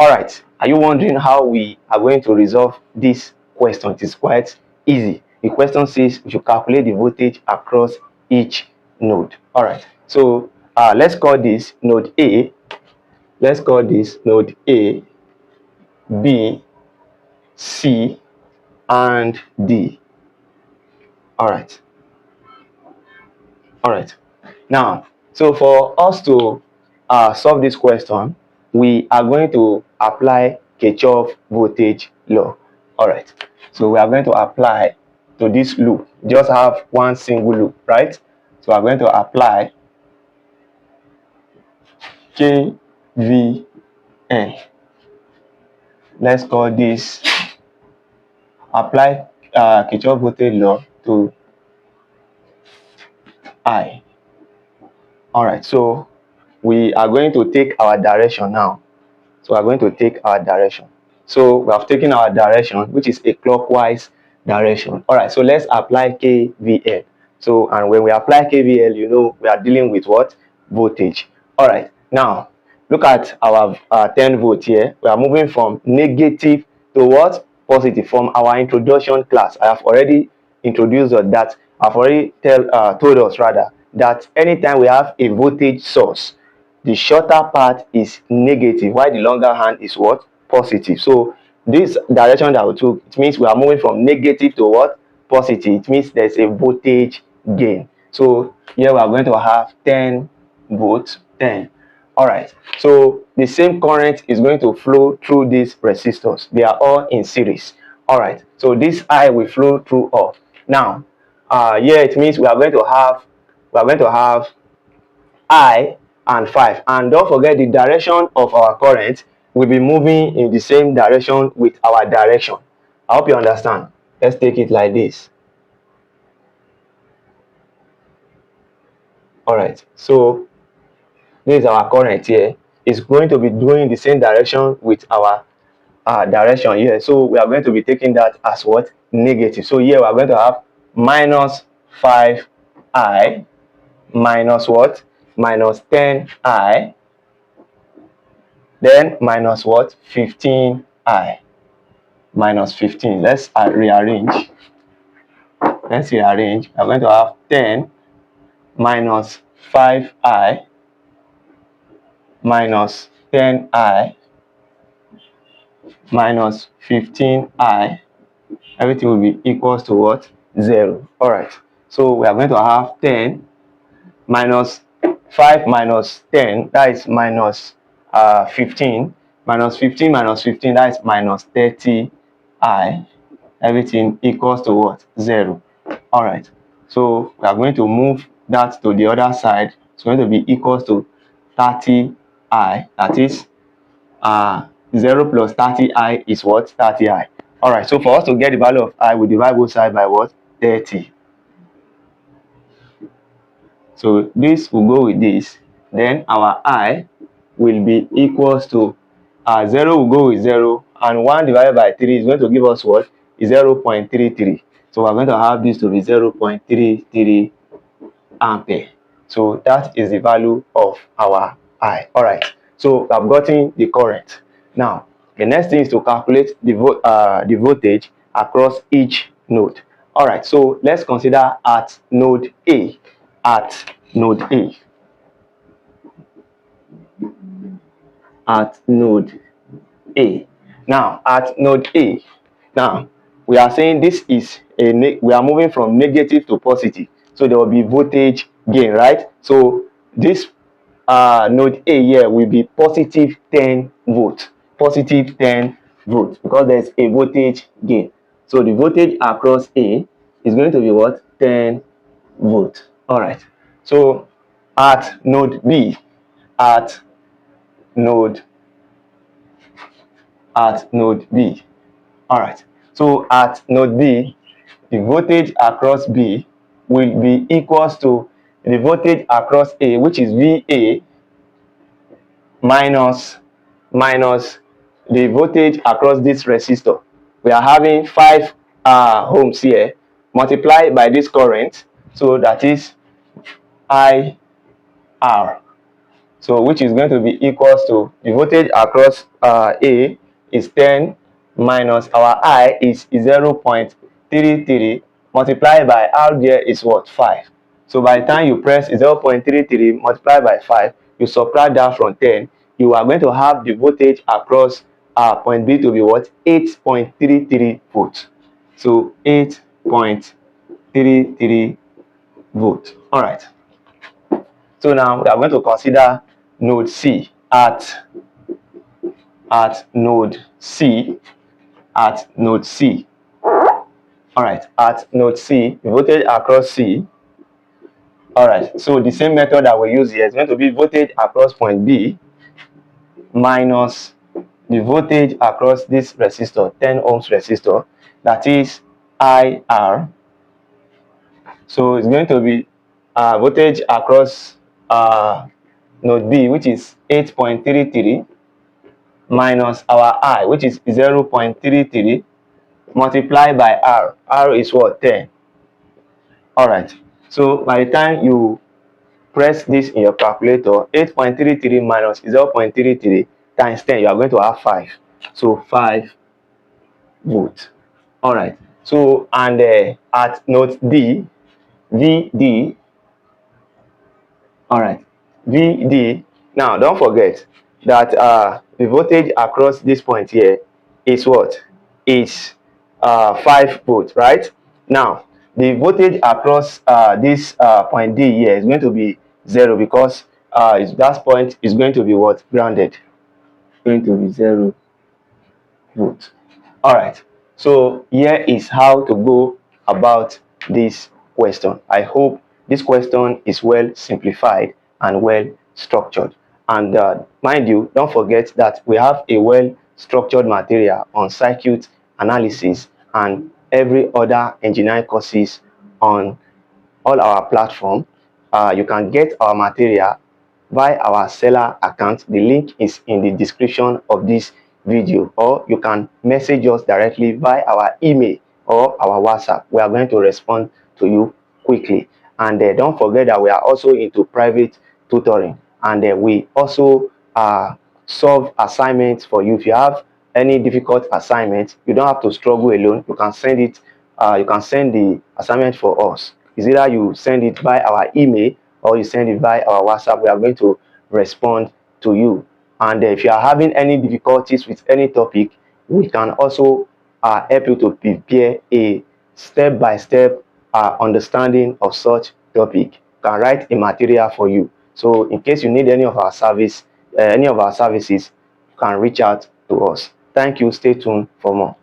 All right, are you wondering how we are going to resolve this question? It is quite easy. The question says we should calculate the voltage across each node. All right, so let's call this node A. Let's call this node A, B, C, and D. All right. All right. Now, so for us to solve this question, we are going to apply Kirchhoff voltage law. All right. So we are going to apply to this loop. Just have one single loop, right? So we are going to apply KVL. Let's call this apply Kirchhoff voltage law to I. All right. So we are going to take our direction now. So we are going to take our direction. So we have taken our direction, which is a clockwise direction. All right, so let's apply KVL. So, and when we apply KVL, you know, we are dealing with what? Voltage. All right, now look at our 10 volt here. We are moving from negative to what? Positive. From our introduction class, I have already introduced that. I've already told us rather that anytime we have a voltage source, the shorter part is negative while the longer hand is what? Positive. So this direction that we took, it means we are moving from negative to what? Positive. It means there's a voltage gain. So here we are going to have 10 volts, 10. All right, so the same current is going to flow through these resistors. They are all in series. All right, so this I will flow through all. Now here it means we are going to have I and 5, and don't forget the direction of our current will be moving in the same direction with our direction. I hope you understand. Let's take it like this. All right, so this is our current here. It's going to be doing the same direction with our direction here. So we are going to be taking that as what? Negative. So here we are going to have minus 5I minus what? Minus 10I, then minus what? 15I, minus 15. Let's rearrange. Let's rearrange. I'm going to have 10 minus 5I minus 10I minus 15I. Everything will be equals to what? 0. All right. So we are going to have 10 minus 5 minus 10, that is minus 15, minus 15 minus 15, that is minus 30I. Everything equals to what? 0. All right, so we are going to move that to the other side. It's going to be equals to 30I. That is 0 plus 30I is what? 30I. All right, so for us to get the value of I, we divide both sides by what? 30. So this will go with this. Then our I will be equals to 0 will go with 0, and 1 divided by 3 is going to give us what? Is 0.33. So we're going to have this to be 0.33 ampere. So that is the value of our I. All right, so I've gotten the current. Now the next thing is to calculate the voltage across each node. All right, so let's consider at node A. At node A. At node A. Now at node A, now we are saying this is we are moving from negative to positive, so there will be voltage gain, right? So this node A here will be positive 10 volts, positive 10 volts, because there's a voltage gain. So the voltage across A is going to be what? 10 volts. All right, so at node B, at node B. All right, so at node B, the voltage across B will be equals to the voltage across A, which is VA, minus the voltage across this resistor. We are having 5 ohms here, multiplied by this current, so that is IR. So which is going to be equals to the voltage across A is 10 minus our I is 0.33 multiplied by R there is what? 5. So by the time you press 0.33 multiplied by 5, you subtract that from 10, you are going to have the voltage across point B to be what? 8.33 volts. So 8.33 volts. All right. So now we are going to consider node C at node C All right, at node C, the voltage across C. All right, so the same method that we use here is going to be voltage across point B minus the voltage across this resistor, 10 ohms resistor, that is IR. So it's going to be voltage across node B, which is 8.33, minus our I, which is 0.33, multiplied by R. R is what? 10. All right. So by the time you press this in your calculator, 8.33 minus 0.33 times 10, you are going to have 5. So 5 volts. All right. So, and at node D, VD, all right, VD. Now, don't forget that the voltage across this point here is what? Is 5 volts, right? Now, the voltage across this point D here is going to be 0 because that point is going to be what? Grounded. Going to be 0 volts. All right. So here is how to go about this question. I hope this question is well simplified and well structured. And mind you, don't forget that we have a well structured material on circuit analysis and every other engineering courses on all our platform. You can get our material via our seller account. The link is in the description of this video, or you can message us directly via our email or our WhatsApp. We are going to respond to you quickly. And don't forget that we are also into private tutoring, and we also solve assignments for you. If you have any difficult assignment, you don't have to struggle alone. You can send it. You can send the assignment for us. Is either you send it by our email or you send it by our WhatsApp. We are going to respond to you. And if you are having any difficulties with any topic, we can also help you to prepare a step-by-step understanding of such topic. We can write a material for you. So in case you need any of our services, you can reach out to us. Thank you. Stay tuned for more.